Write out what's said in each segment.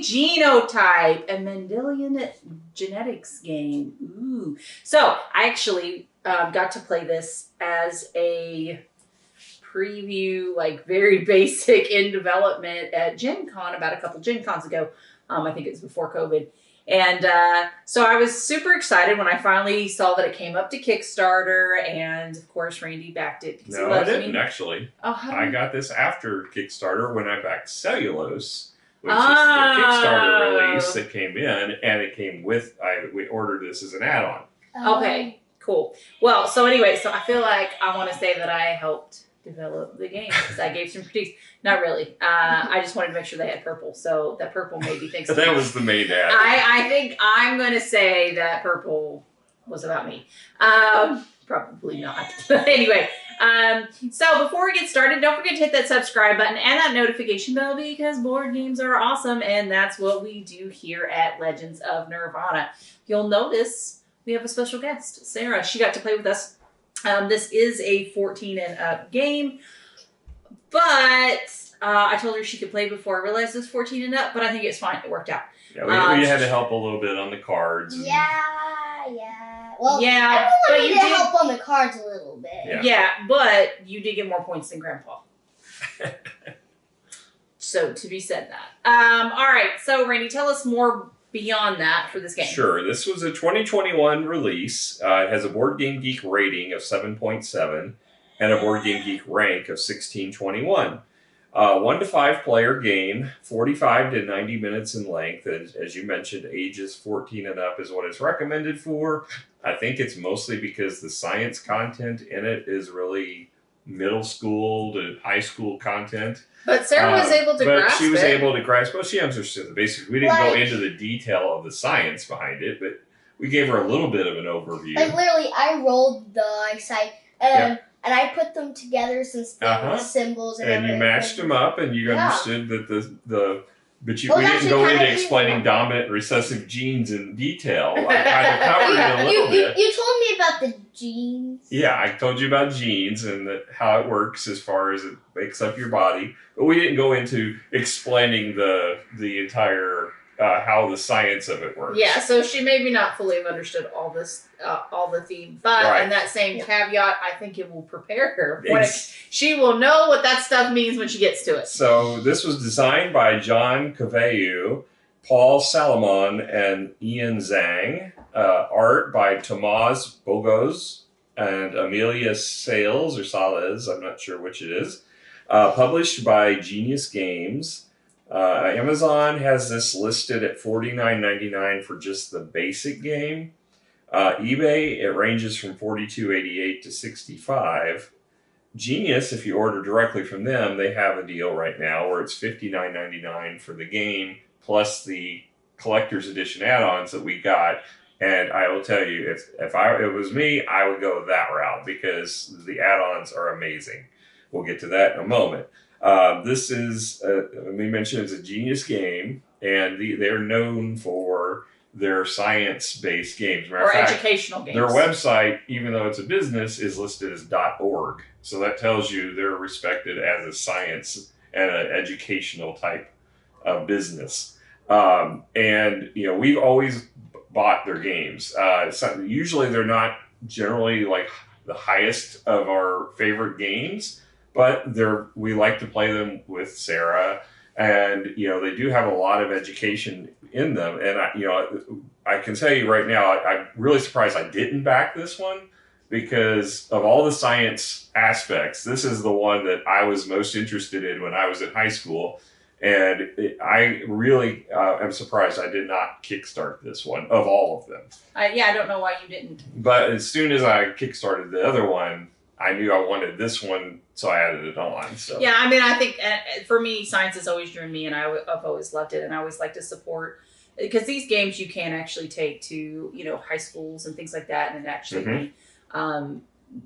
Genotype, a Mendelian genetics game. Ooh. So I actually got to play this as a preview, like very basic in development at Gen Con about a couple Gen Cons ago. I think it was before COVID. And so I was super excited when I finally saw that it came up to Kickstarter, and of course Randy backed it. No, I didn't actually. Oh, I got this after Kickstarter when I backed Cellulose, which is the Kickstarter release that came in, and it came with, we ordered this as an add-on. Okay, cool. Well, so anyway, so I feel like I want to say that I helped develop the game because I gave some critiques. Not really. I just wanted to make sure they had purple, so that purple made me think. That was the main ad. I think I'm going to say that purple was about me. Probably not. Anyway, so before we get started, don't forget to hit that subscribe button and that notification bell because board games are awesome, and that's what we do here at Legends of Nirvana. You'll notice we have a special guest, Sarah. She got to play with us. This is a 14 and up game, but I told her she could play before I realized it was 14 and up, but I think it's fine. It worked out. Yeah, we had to help a little bit on the cards. Yeah. Well, yeah, everyone needed help on the cards a little bit. Yeah, but you did get more points than Grandpa. So, to be said that. All right, so Randy, tell us more beyond that for this game. Sure. This was a 2021 release. It has a Board Game Geek rating of 7.7 and a Board Game Geek rank of 1621. 1 to 5 player game, 45 to 90 minutes in length. As you mentioned, ages 14 and up is what it's recommended for. I think it's mostly because the science content in it is really middle school to high school content. But Sarah was able to grasp it. But she was able to grasp it. Well, she understood it. Basically, we didn't go into the detail of the science behind it, but we gave her a little bit of an overview. Like, literally, I rolled the site, and I put them together since they were symbols and everything. And you matched them up, and you understood that but we didn't go into explaining dominant and recessive genes in detail. I kind of covered it a little bit. You told me about the genes. Yeah, I told you about genes and how it works as far as it makes up your body. But we didn't go into explaining the entire how the science of it works. Yeah, so she maybe not fully have understood all this, all the theme, but in that same caveat, I think it will prepare her. She will know what that stuff means when she gets to it. So this was designed by John Caveu, Paul Salomon, and Ian Zhang. Art by Tomás Bogos and Amelia Sales, or Sales, I'm not sure which it is. Published by Genius Games. Amazon has this listed at $49.99 for just the basic game. eBay, it ranges from $42.88 to $65. Genius, if you order directly from them, they have a deal right now where it's $59.99 for the game plus the collector's edition add-ons that we got. And I will tell you, if it was me, I would go that route because the add-ons are amazing. We'll get to that in a moment. This is, we mentioned, it's a Genius game, and they're known for their science-based games. Or educational games. Their website, even though it's a business, is listed as .org. So that tells you they're respected as a science and an educational type of business. And, we've always bought their games. Usually they're not generally like the highest of our favorite games, but we like to play them with Sarah, and they do have a lot of education in them. And I can tell you right now, I'm really surprised I didn't back this one because of all the science aspects. This is the one that I was most interested in when I was in high school, and I really am surprised I did not kickstart this one of all of them. I don't know why you didn't. But as soon as I kickstarted the other one, I knew I wanted this one, so I added it on. So yeah, I mean, I think for me, science has always driven me, and I've always loved it, and I always like to support, because these games you can actually take to high schools and things like that, and actually be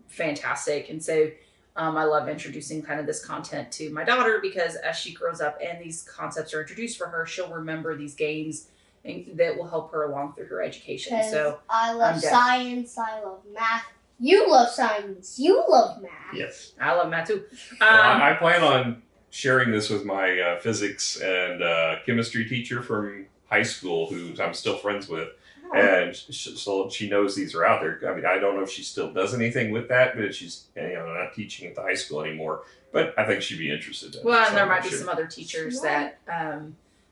fantastic. And so I love introducing kind of this content to my daughter, because as she grows up and these concepts are introduced for her, she'll remember these games and that will help her along through her education. So I love science, I love math. You love science. You love math. Yes. I love math too. I plan on sharing this with my physics and chemistry teacher from high school, who I'm still friends with. And so she knows these are out there. I mean, I don't know if she still does anything with that, but she's not teaching at the high school anymore. But I think she'd be interested in it. Well, and there might be some other teachers that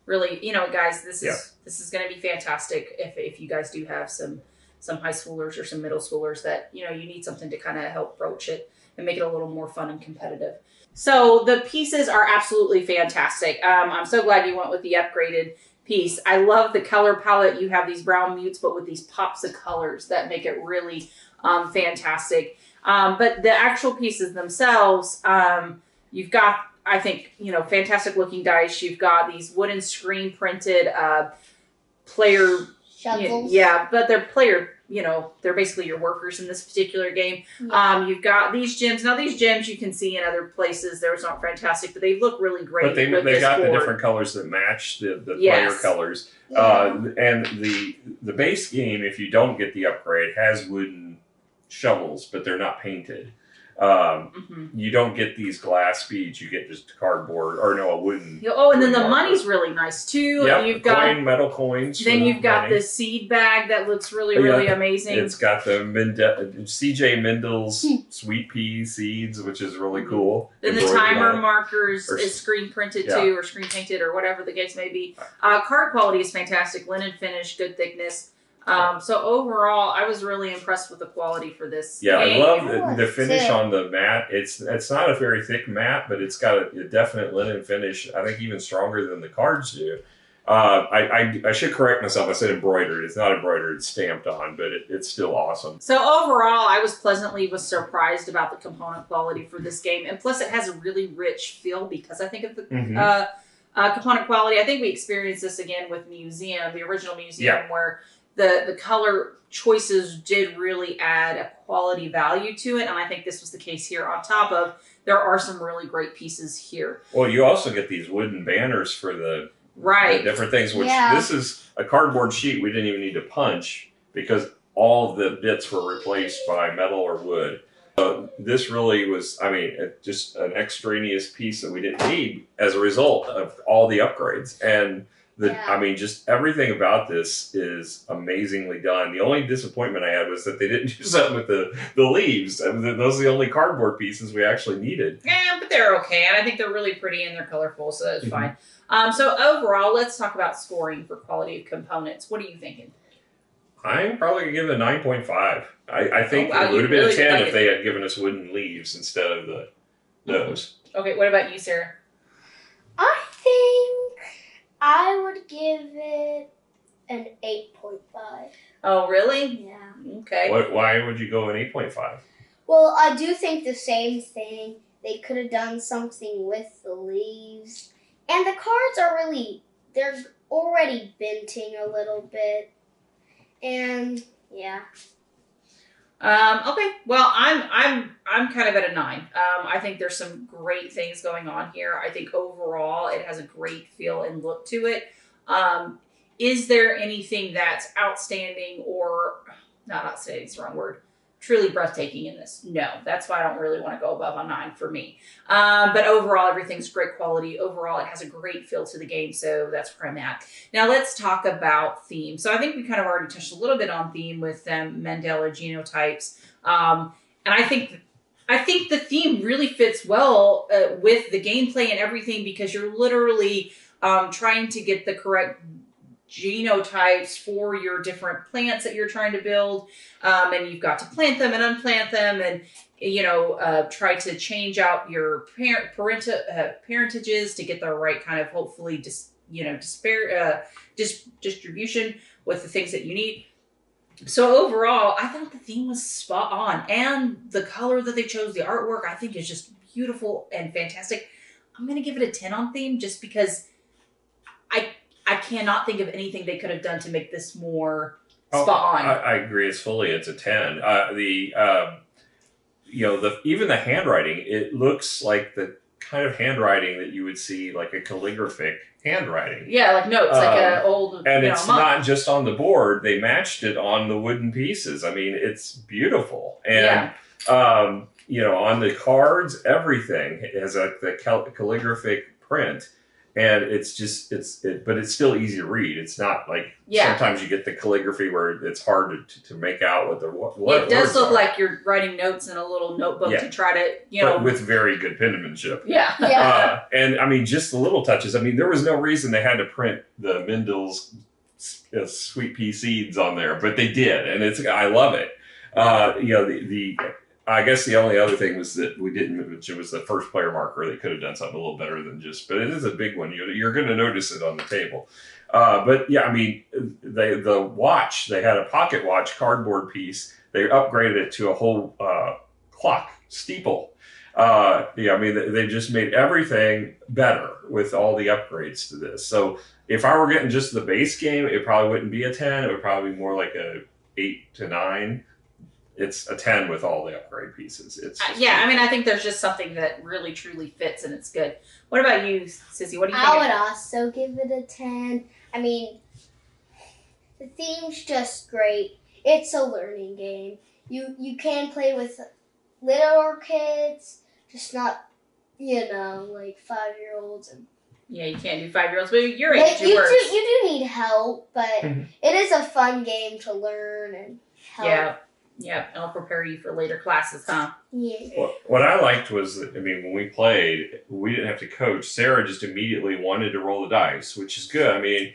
really, guys, this is going to be fantastic if you guys do have some high schoolers or some middle schoolers that, you need something to kind of help broach it and make it a little more fun and competitive. So the pieces are absolutely fantastic. I'm so glad you went with the upgraded piece. I love the color palette. You have these brown mutes, but with these pops of colors that make it really fantastic. But the actual pieces themselves, you've got, I think, fantastic looking dice. You've got these wooden screen printed player shovels. Yeah, but they're player. They're basically your workers in this particular game. Yeah. You've got these gems. Now, these gems you can see in other places. They're not fantastic, but they look really great. But they got the different colors that match the player colors. Yeah. And the base game, if you don't get the upgrade, has wooden shovels, but they're not painted. You don't get these glass beads. You get just cardboard, or a wooden. And then the money's really nice too. Yeah, you've got metal coins. Then you've got the seed bag that looks really amazing. It's got the C.J. Mendel's sweet pea seeds, which is really cool. Then the timer markers is screen printed too, or screen painted, or whatever the case may be. Card quality is fantastic. Linen finish, good thickness. So overall, I was really impressed with the quality for this game. I love the finish on the mat. It's not a very thick mat, but it's got a definite linen finish. I think even stronger than the cards do. I should correct myself. I said embroidered. It's not embroidered. It's stamped on, but it's still awesome. So overall, I was pleasantly surprised about the component quality for this game, and plus it has a really rich feel because I think of the component quality. I think we experienced this again with Museum, the original Museum, where the color choices did really add a quality value to it, and I think this was the case here. On top of, there are some really great pieces here. Well, you also get these wooden banners for the different things, which this is a cardboard sheet we didn't even need to punch because all of the bits were replaced by metal or wood. This really was, just an extraneous piece that we didn't need as a result of all the upgrades. And just everything about this is amazingly done. The only disappointment I had was that they didn't do something with the leaves. Those are the only cardboard pieces we actually needed. Yeah, but they're okay. And I think they're really pretty and they're colorful, so that's fine. So overall, let's talk about scoring for quality of components. What are you thinking? I'm probably going to give it a 9.5. I think it would have been a 10 if they had given us wooden leaves instead of those. Okay, what about you, Sarah? I think I would give it an 8.5. Oh, really? Yeah. Okay. Why would you go an 8.5? Well, I do think the same thing. They could have done something with the leaves. And the cards are they're already binting a little bit. And yeah. Okay. Well, I'm kind of at a 9. I think there's some great things going on here. I think overall it has a great feel and look to it. Is there anything that's outstanding or not outstanding? It's the wrong word. Truly breathtaking in this? No. That's why I don't really want to go above a 9 for me. But overall, everything's great quality. Overall, it has a great feel to the game, so that's where I'm at. Now, let's talk about theme. So I think we kind of already touched a little bit on theme with Mandela genotypes. And I think the theme really fits well with the gameplay and everything because you're literally trying to get the correct genotypes for your different plants that you're trying to build, and you've got to plant them and unplant them and try to change out your parentages to get the right kind of hopefully distribution with the things that you need. So overall, I thought the theme was spot on, and the color that they chose, the artwork, I think is just beautiful and fantastic. I'm gonna give it a 10 on theme just because I cannot think of anything they could have done to make this more spot on. I agree. It's a 10. Even the handwriting, it looks like the kind of handwriting that you would see like a calligraphic handwriting. Yeah, like notes, like an old. And it's not just on the board; they matched it on the wooden pieces. I mean, it's beautiful, and on the cards, everything has the calligraphic print. And but it's still easy to read. It's not like sometimes you get the calligraphy where it's hard to make out what it does look are. like you're writing notes in a little notebook to try to, but with very good penmanship. Yeah. And I mean, just the little touches. I mean, there was no reason they had to print the Mendel's sweet pea seeds on there, but they did, and I love it. I guess the only other thing was that we didn't mention was the first player marker. They could have done something a little better than but it is a big one. You're going to notice it on the table. But yeah, I mean, the watch, they had a pocket watch cardboard piece. They upgraded it to a whole clock steeple. I mean, they just made everything better with all the upgrades to this. So if I were getting just the base game, it probably wouldn't be a 10. It would probably be more like a 8 to 9. It's a 10 with all the upgrade pieces. I mean, I think there's just something that really truly fits and it's good. What about you, Sissy? What do you think? I would also give it a 10. I mean, the theme's just great. It's a learning game. You can play with littler kids, just not, like 5-year-olds. Yeah, you can't do 5-year-olds, but your age, you do need help, but it is a fun game to learn and help. Yeah, I'll prepare you for later classes, huh? Yeah. What I liked was, I mean, when we played, we didn't have to coach. Sarah just immediately wanted to roll the dice, which is good. I mean,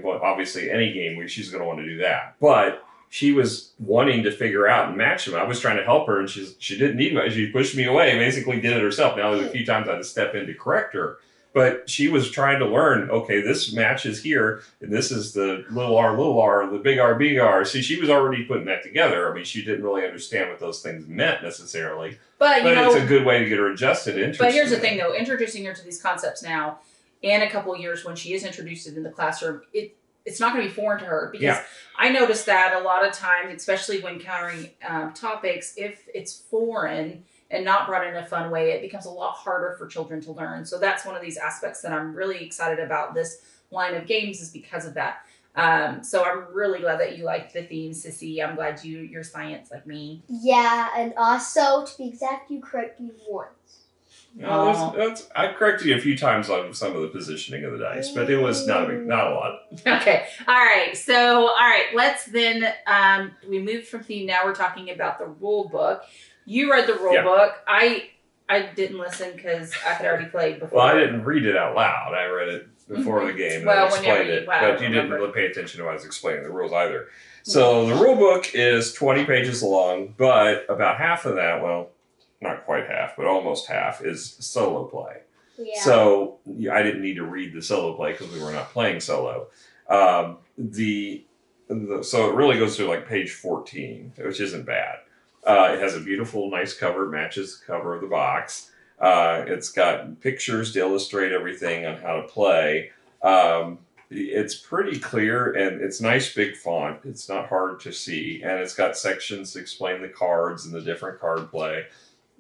obviously any game where she's going to want to do that. But she was wanting to figure out and match them. I was trying to help her, and she didn't need much. She pushed me away, basically did it herself. Now, there's a few times I had to step in to correct her. But she was trying to learn, okay, this matches here, and this is the little r, the big R, big R. See, she was already putting that together. I mean, she didn't really understand what those things meant necessarily. But it's a good way to get her adjusted. But here's the thing, though. Introducing her to these concepts now, in a couple of years when she is introduced in the classroom, it's not going to be foreign to her. Because I noticed that a lot of times, especially when encountering topics, if it's foreign and not brought in a fun way, it becomes a lot harder for children to learn. So that's one of these aspects that I'm really excited about this line of games is because of that. So I'm really glad that you liked the theme, Sissy. I'm glad you're science like me. Yeah, and also, to be exact, you corrected me once. I corrected you a few times on some of the positioning of the dice, but it was not a lot. Okay. All right. Let's then, we moved from theme. Now we're talking about the rule book. You read the rule book. I didn't listen because I had already played before. Well, I didn't read it out loud. I read it before the game and explained it. But you didn't pay attention to when I was explaining the rules either. So the rule book is 20 pages long, but about half of that, well, not quite half, but almost half, is solo play. Yeah. So I didn't need to read the solo play because we were not playing solo. So it really goes through like page 14, which isn't bad. It has a beautiful, nice cover. It matches the cover of the box. It's got pictures to illustrate everything on how to play. It's pretty clear, and it's nice big font. It's not hard to see. And it's got sections to explain the cards and the different card play.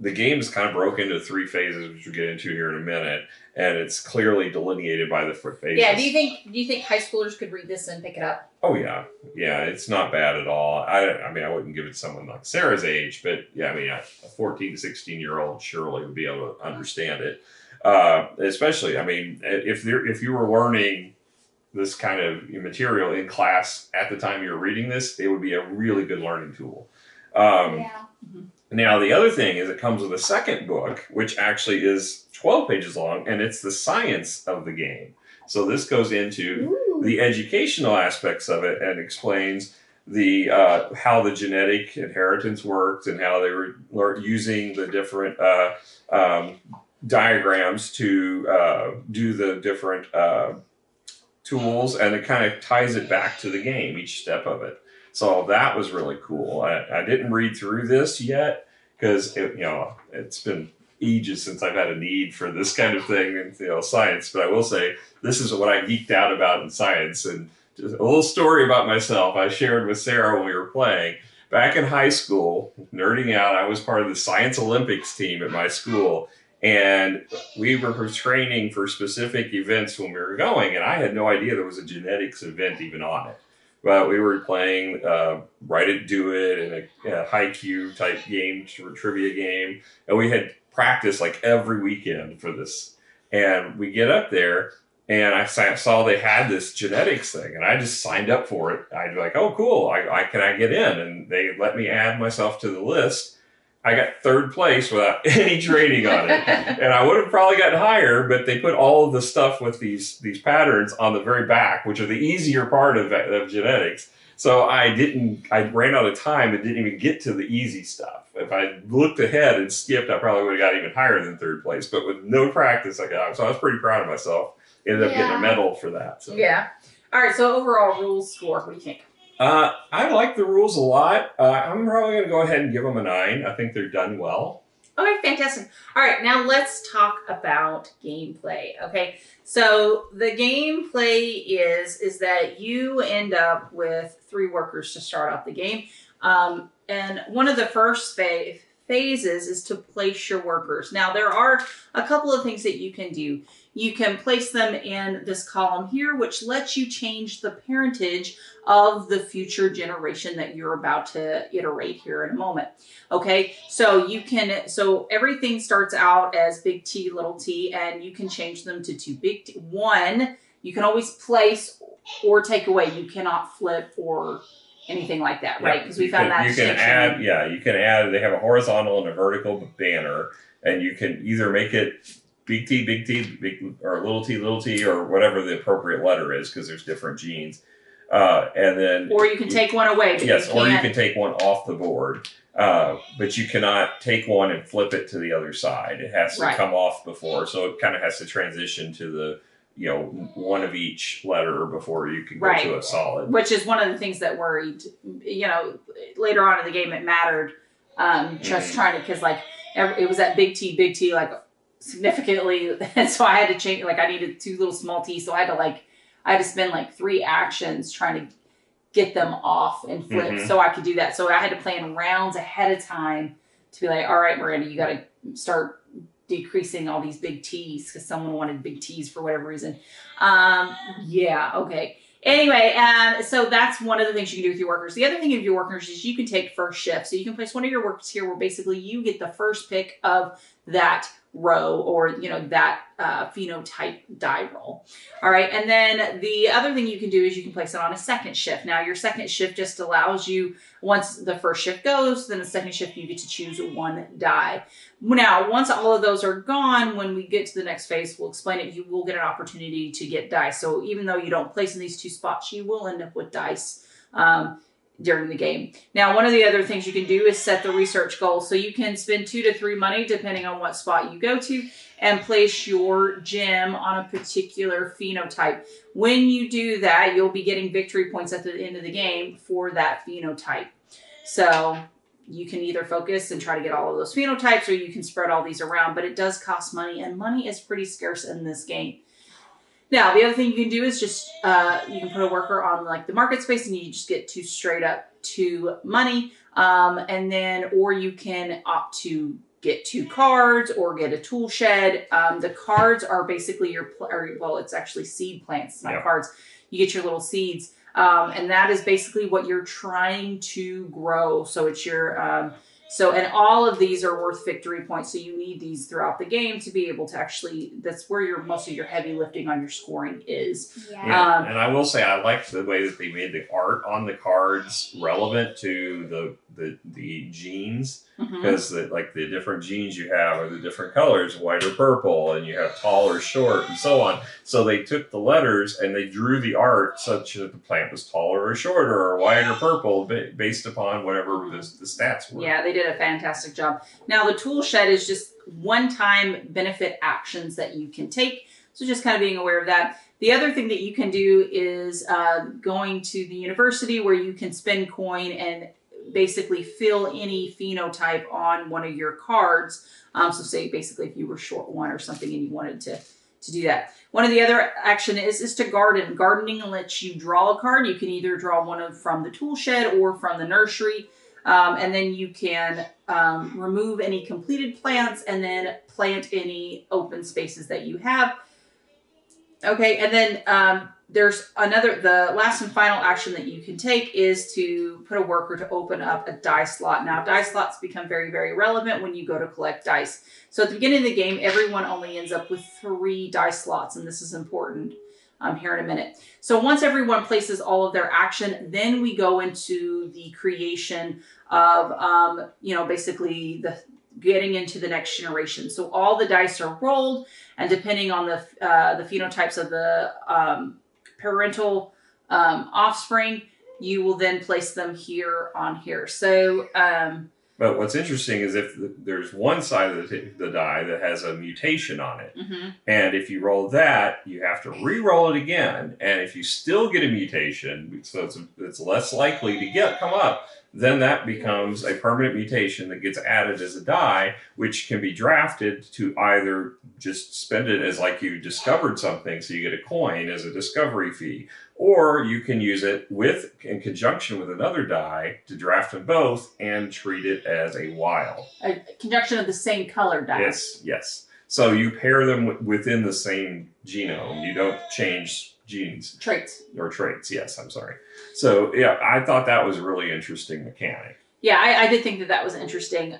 The game is kind of broken into 3 phases, which we'll get into here in a minute. And it's clearly delineated by the phases. Yeah, do you think high schoolers could read this and pick it up? Oh, yeah. Yeah, it's not bad at all. I mean, I wouldn't give it to someone like Sarah's age, but yeah, I mean, a 14 to 16-year-old surely would be able to understand it. Especially, I mean, if you were learning this kind of material in class at the time you were reading this, it would be a really good learning tool. Now, the other thing is it comes with a second book, which actually is 12 pages long, and it's the science of the game. So this goes into the educational aspects of it and explains how the genetic inheritance worked and how they were using the different diagrams to do the different tools, and it kind of ties it back to the game, each step of it. So that was really cool. I didn't read through this yet because it's been ages since I've had a need for this kind of thing in science. But I will say this is what I geeked out about in science. And just a little story about myself I shared with Sarah when we were playing. Back in high school, nerding out, I was part of the Science Olympics team at my school. And we were training for specific events when we were going. And I had no idea there was a genetics event even on it. But we were playing Write It, Do It, and a haiku type game, trivia game. And we had practice like every weekend for this. And we get up there, and I saw they had this genetics thing, and I just signed up for it. I'd be like, oh, cool, can I get in? And they let me add myself to the list. I got third place without any training on it. And I would have probably gotten higher, but they put all of the stuff with these patterns on the very back, which are the easier part of genetics. So I ran out of time and didn't even get to the easy stuff. If I looked ahead and skipped, I probably would have got even higher than third place. But with no practice, I got. So I was pretty proud of myself. Ended up getting a medal for that. So. Yeah. All right. So overall rules score, what do you think? I like the rules a lot. I'm probably going to go ahead and give them a 9. I think they're done well. Okay, fantastic. All right, now let's talk about gameplay. Okay, so the gameplay is that you end up with 3 workers to start off the game. And one of the first phases is to place your workers. Now, there are a couple of things that you can do. You can place them in this column here, which lets you change the parentage of the future generation that you're about to iterate here in a moment. Okay, so so everything starts out as big T, little t, and you can change them to 2 big T. 1, you can always place or take away. You cannot flip or anything like that, right? Because we found that you can add, you can add. They have a horizontal and a vertical banner, and you can either make it big T, or little t, or whatever the appropriate letter is, because there's different genes. And then, or you can take one away. Yes, or you can take one off the board, but you cannot take one and flip it to the other side. It has to come off before, so it kind of has to transition to the one of each letter before you can go to a solid. Which is one of the things that worried. Later on in the game, it mattered. Just trying to, because it was that big T, like significantly, and so I had to change. Like I needed 2 little small T, so I had to spend like 3 actions trying to get them off and flip so I could do that. So I had to plan rounds ahead of time to be like, all right, Miranda, you got to start decreasing all these big T's because someone wanted big T's for whatever reason. Yeah, okay. Anyway, so that's one of the things you can do with your workers. The other thing with your workers is you can take first shift. So you can place one of your workers here where basically you get the first pick of that row or, that phenotype die roll. All right. And then the other thing you can do is you can place it on a second shift. Now your second shift just allows you, once the first shift goes, then the second shift you get to choose 1 die. Now, once all of those are gone, when we get to the next phase, we'll explain it, you will get an opportunity to get dice. So even though you don't place in these 2 spots, you will end up with dice during the game. Now, one of the other things you can do is set the research goal. So you can spend 2 to 3 money, depending on what spot you go to, and place your gem on a particular phenotype. When you do that, you'll be getting victory points at the end of the game for that phenotype. So you can either focus and try to get all of those phenotypes, or you can spread all these around, but it does cost money, and money is pretty scarce in this game. Now, the other thing you can do is just, you can put a worker on like the market space and you just get 2 straight up 2 money. And then, or you can opt to get 2 cards or get a tool shed. The cards are basically it's actually seed plants, not cards. You get your little seeds. And that is basically what you're trying to grow. So it's your, and all of these are worth victory points. So you need these throughout the game to be able to actually, that's where most of your heavy lifting on your scoring is. Yeah. And I will say, I like the way that they made the art on the cards relevant to the genes, because the different genes you have are the different colors, white or purple, and you have tall or short and so on. So they took the letters and they drew the art such that the plant was taller or shorter or white or purple based upon whatever the stats were. Yeah, they did a fantastic job. Now the tool shed is just one-time benefit actions that you can take. So just kind of being aware of that. The other thing that you can do is going to the university where you can spend coin and basically fill any phenotype on one of your cards. So say basically if you were short 1 or something and you wanted to do that. One of the other action is to garden. Gardening lets you draw a card. You can either draw one from the tool shed or from the nursery. And then you can remove any completed plants and then plant any open spaces that you have. Okay, and then there's the last and final action that you can take is to put a worker to open up a die slot. Now, die slots become very, very relevant when you go to collect dice. So at the beginning of the game, everyone only ends up with 3 die slots, and this is important here in a minute. So once everyone places all of their action, then we go into the creation of, basically the getting into the next generation. So all the dice are rolled, and depending on the phenotypes of the parental offspring, you will then place them here on here. So, but what's interesting is if there's one side of the die that has a mutation on it, and if you roll that, you have to re-roll it again. And if you still get a mutation, so it's less likely to come up, then that becomes a permanent mutation that gets added as a die, which can be drafted to either just spend it as like you discovered something, so you get a coin as a discovery fee, or you can use it in conjunction with another die to draft them both and treat it as a wild. A conjunction of the same color die. Yes. So you pair them within the same genome. You don't change genes. Traits, yes, I'm sorry. So, yeah, I thought that was a really interesting mechanic. Yeah, I did think that was interesting.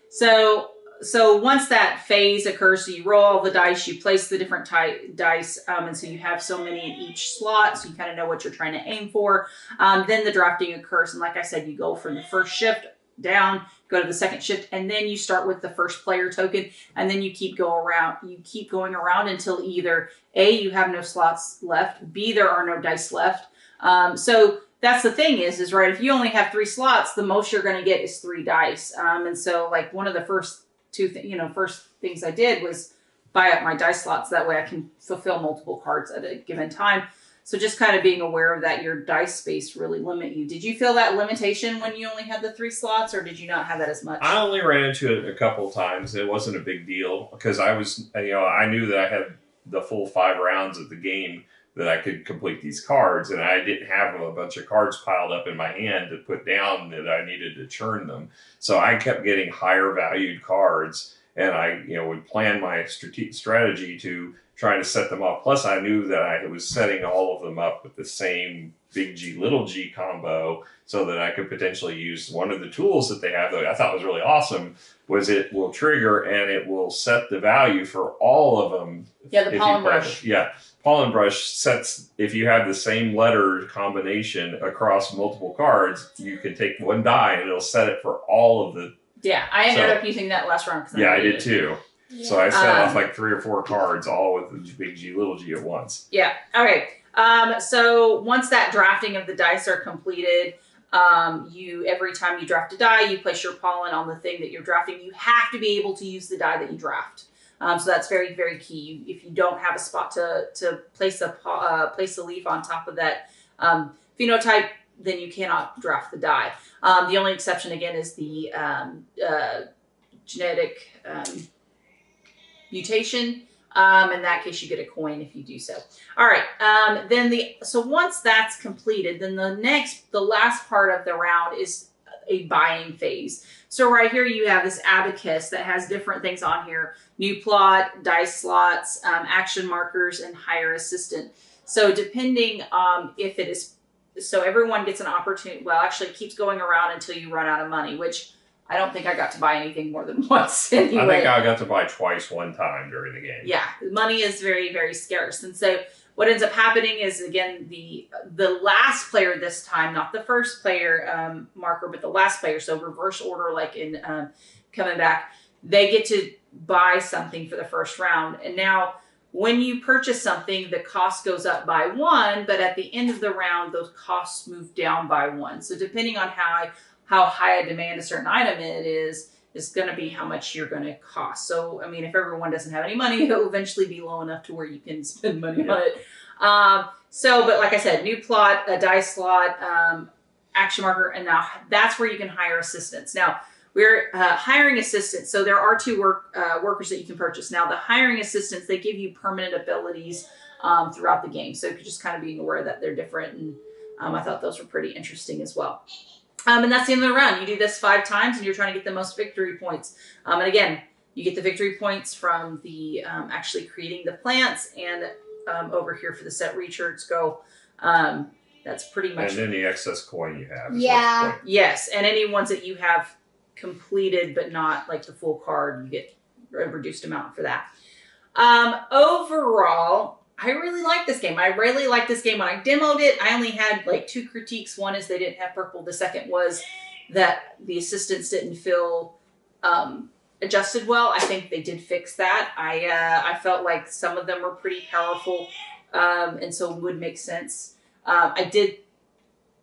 So once that phase occurs, so you roll all the dice, you place the different dice, and so you have so many in each slot, so you kind of know what you're trying to aim for. Then the drafting occurs, and like I said, you go from the first shift down, go to the second shift, and then you start with the first player token, and then you keep going around until either A, you have no slots left, B, there are no dice left. So that's the thing is right, if you only have 3 slots, the most you're going to get is 3 dice. And so like one of the first things I did was buy up my dice slots. That way I can fulfill multiple cards at a given time. So just kind of being aware of that, your dice space really limit you. Did you feel that limitation when you only had the 3 slots, or did you not have that as much? I only ran into it a couple of times. It wasn't a big deal because I knew that I had the full 5 rounds of the game that I could complete these cards, and I didn't have a bunch of cards piled up in my hand to put down that I needed to churn them. So I kept getting higher valued cards, and I would plan my strategy to try to set them up. Plus, I knew that I was setting all of them up with the same big G, little g combo so that I could potentially use one of the tools that they have that I thought was really awesome was it will trigger and it will set the value for all of them. Yeah, the pollen brush. Yeah. Pollen brush sets, if you have the same letter combination across multiple cards, you can take one die and it'll set it for all of the. Yeah, I ended up using that last round. Yeah, I did too. Yeah. So I set off like 3 or 4 cards, all with the big G, little g at once. Yeah. Okay. So once that drafting of the dice are completed, every time you draft a die, you place your pollen on the thing that you're drafting. You have to be able to use the die that you draft. So that's very, very key. If you don't have a spot to place a leaf on top of that phenotype, then you cannot draft the die. The only exception again is the genetic mutation. In that case, you get a coin if you do so. All right. So once that's completed, then the last part of the round is a buying phase. So right here, you have this abacus that has different things on here: new plot, dice slots, action markers, and hire assistant. So depending if it is, so everyone gets an opportunity. Well, actually, it keeps going around until you run out of money, which I don't think I got to buy anything more than once anyway. I think I got to buy twice one time during the game. Yeah, money is very, very scarce. And so what ends up happening is, again, the last player this time, not the first player marker, but the last player, so reverse order like in coming back, they get to buy something for the first round. And now when you purchase something, the cost goes up by 1, but at the end of the round, those costs move down by 1. So depending on how high a demand a certain item it is going to be how much you're going to cost. So, I mean, if everyone doesn't have any money, it'll eventually be low enough to where you can spend money on it. But like I said, new plot, a dice slot, action marker, and now that's where you can hire assistants. Now, we're hiring assistants. So there are 2 workers that you can purchase. Now, the hiring assistants, they give you permanent abilities throughout the game. So just kind of being aware that they're different. And I thought those were pretty interesting as well. And that's the end of the round. You do this 5 times, and you're trying to get the most victory points. And again, you get the victory points from the actually creating the plants and over here for the set reshirts go. That's pretty much. And any excess coin you have. Yeah. Yes, and any ones that you have completed but not like the full card, you get a reduced amount for that. Overall, I really like this game. I really like this game. When I demoed it, I only had like 2 critiques. One is they didn't have purple. The second was that the assistants didn't feel adjusted well. I think they did fix that. I felt like some of them were pretty powerful, and so would make sense.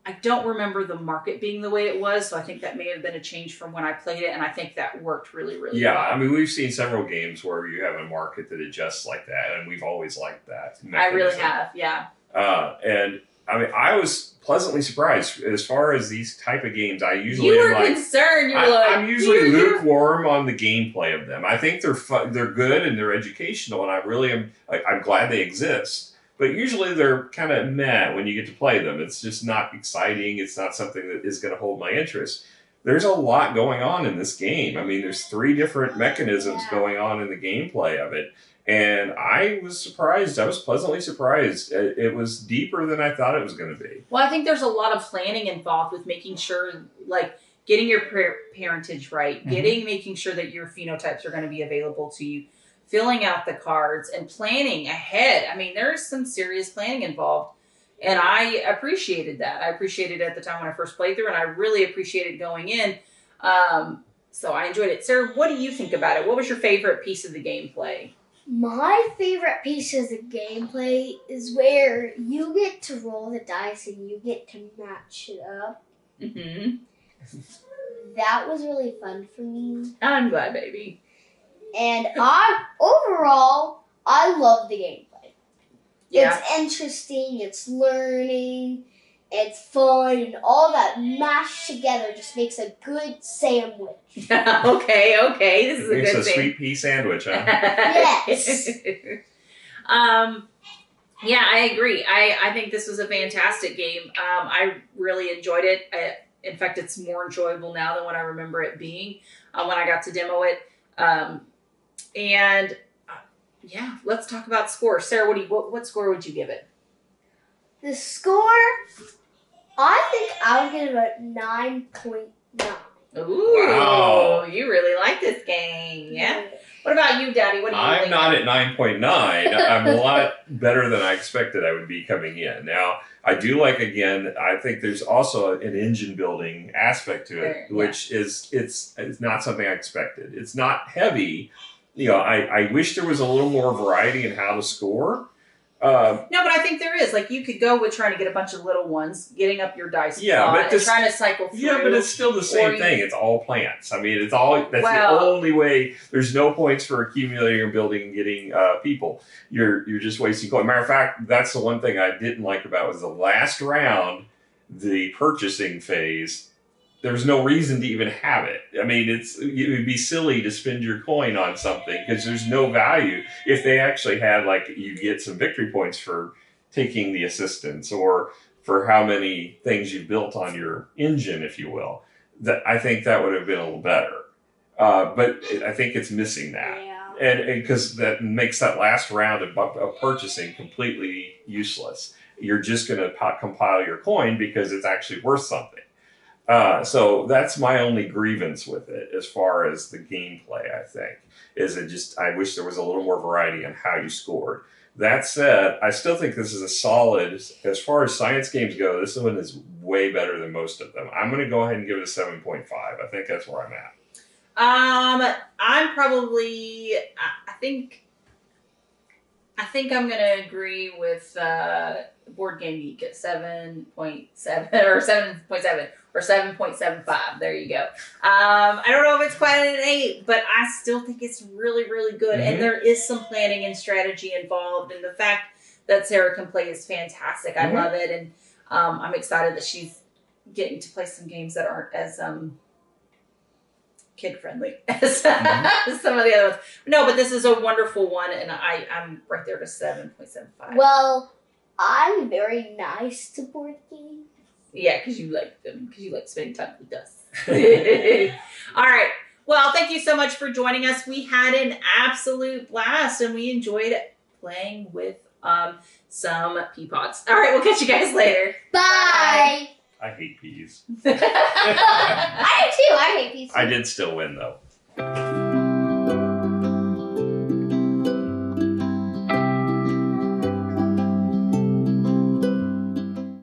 I don't remember the market being the way it was, so I think that may have been a change from when I played it, and I think that worked really, really well. Yeah, I mean, we've seen several games where you have a market that adjusts like that, and we've always liked that mechanism. I really have, yeah. And I mean, I was pleasantly surprised as far as these type of games. I usually You were am like, concerned. You're like, I'm usually lukewarm on the gameplay of them. I think they're fun, they're good, and they're educational, and I really am. I'm glad they exist. But usually they're kind of meh when you get to play them. It's just not exciting. It's not something that is going to hold my interest. There's a lot going on in this game. I mean, there's 3 different mechanisms going on in the gameplay of it. And I was surprised. I was pleasantly surprised. It was deeper than I thought it was going to be. Well, I think there's a lot of planning involved with making sure, like, getting your parentage right, making sure that your phenotypes are going to be available to you, filling out the cards, and planning ahead. I mean, there's some serious planning involved, and I appreciated that. I appreciated it at the time when I first played through, and I really appreciated going in. So I enjoyed it. Sarah, what do you think about it? What was your favorite piece of the gameplay? My favorite piece of the gameplay is where you get to roll the dice and you get to match it up. Mm-hmm. That was really fun for me. I'm glad, baby. And overall, I love the gameplay. Yeah. It's interesting, it's learning, it's fun, and all that mashed together just makes a good sandwich. Okay. This is a It's good a thing. sweet pea sandwich, huh? Yes. Yeah, I agree. I think this was a fantastic game. I really enjoyed it. In fact, it's more enjoyable now than what I remember it being when I got to demo it. Yeah, let's talk about score. Sarah, what score would you give it? The score, I think I would give it a 9.9. Ooh, Wow. You really like this game. Yeah. What about you, Daddy? What do you think? I'm not at 9.9. I'm a lot better than I expected I would be coming in. Now, I do like, again, I think there's also an engine building aspect to it, which is, it's not something I expected. It's not heavy. You know, I wish there was a little more variety in how to score. No, but I think there is. Like, you could go with trying to get a bunch of little ones, getting up your dice but and trying to cycle through. Yeah, but it's still the same thing. It's all plants. I mean, that's the only way. There's no points for accumulating or building and getting people. You're just wasting coin. Matter of fact, that's the one thing I didn't like about was the last round, the purchasing phase. There was no reason to even have it. I mean, it would be silly to spend your coin on something because there's no value. If they actually had, like, you get some victory points for taking the assistance or for how many things you've built on your engine, if you will, that I think that would have been a little better. But I think it's missing that. Yeah. And because that makes that last round of purchasing completely useless. You're just going to compile your coin because it's actually worth something. So that's my only grievance with it as far as the gameplay, I think, is I wish there was a little more variety on how you scored. That said, I still think this is a solid, as far as science games go, this one is way better than most of them. I'm going to go ahead and give it a 7.5. I think that's where I'm at. I'm probably, I think I'm going to agree with Board Game Geek at 7.7 or 7.7 or 7.75. There you go. I don't know if it's quite an 8, but I still think it's really, really good. Mm-hmm. And there is some planning and strategy involved. And the fact that Sarah can play is fantastic. I love it. And I'm excited that she's getting to play some games that aren't as kid-friendly as some of the other ones. No, but this is a wonderful one. And I'm right there to 7.75. Well, I'm very nice to board games. Yeah, because you like them. Because you like spending time with us. All right. Well, thank you so much for joining us. We had an absolute blast, and we enjoyed playing with some pea pods. All right, we'll catch you guys later. Bye. I hate peas. I do too. I hate pizza. I did still win though.